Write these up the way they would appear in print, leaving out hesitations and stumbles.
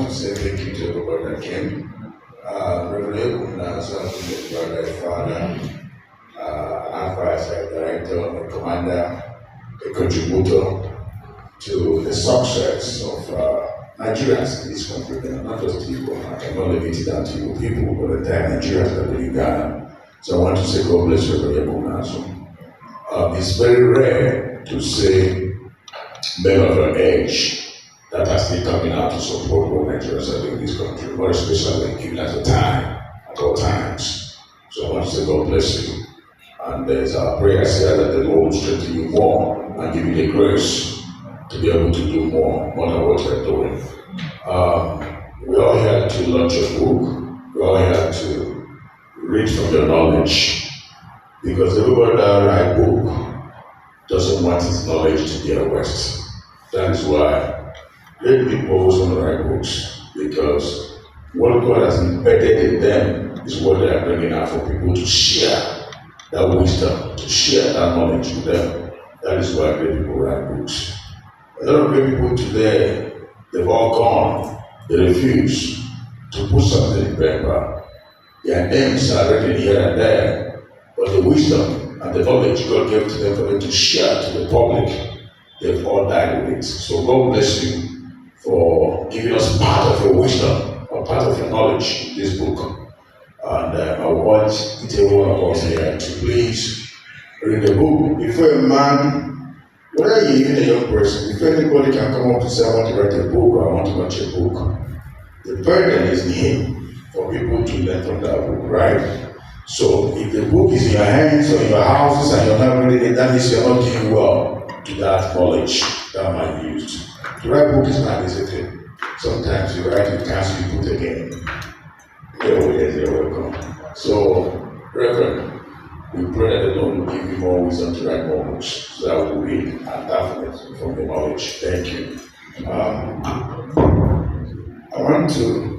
want to say thank you to everybody that came. Reverend Onyekwumnazu, my brother, father, advisor, director, a commander, a contributor to the success of Nigerians in this country, not just people. I cannot limit it down to you people, but the entire Nigerians that live in Ghana. So I want to say God bless you, Reverend Onyekwumnazu. It's very rare to see men of your age that are still coming out to support what Nigerians are doing in this country, more especially given at the time, at all times. So I want to say God bless you. And there's our prayer here that the Lord will strengthen you more and give you the grace to be able to do more than what you're doing. We're all here to launch a book. We're all here to read from your knowledge. Because everybody that writes a book doesn't want his knowledge to be a waste. That is why great people always want to write books, because what God has embedded in them is what they are bringing out for people to share that wisdom, to share that knowledge with them. That is why great people write books. A lot of great people today, they've all gone. They refuse to put something in paper. Their names are written here and there, but the wisdom and the knowledge God gave to them for them to share to the public, they've all died with it. So God bless you for giving us part of your wisdom or part of your knowledge in this book. And I want each and every one of us here to please read the book. Before a man, whether you're even a young person, if anybody can come up to say, I want to write a book or I want to launch a book, the burden is in him for people to learn from that book, right? So if the book is in your hands or in your houses and you're not reading it, that means you're not doing well to that knowledge that man used. To write a book is not easy thing. Sometimes you write, you cancel, you put again. You're welcome. So, Reverend, we pray that the Lord will give you more wisdom to write more books, so that we read and definitely from the knowledge. Thank you. I want to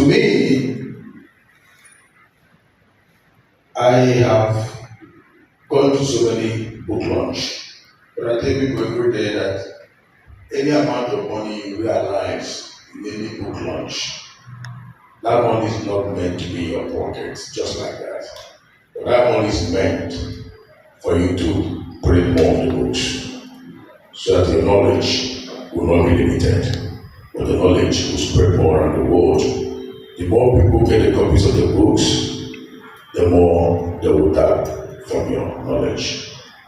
me, I have gone to so many book launch, but I tell people every day that any amount of money you realize in any book launch, that money is not meant to be in your pocket, just like that. But that money is meant for you to print more of the books, so that your knowledge will not be limited, but the knowledge will spread more around the world. The more people get the copies of the books, the more they will tap from your knowledge.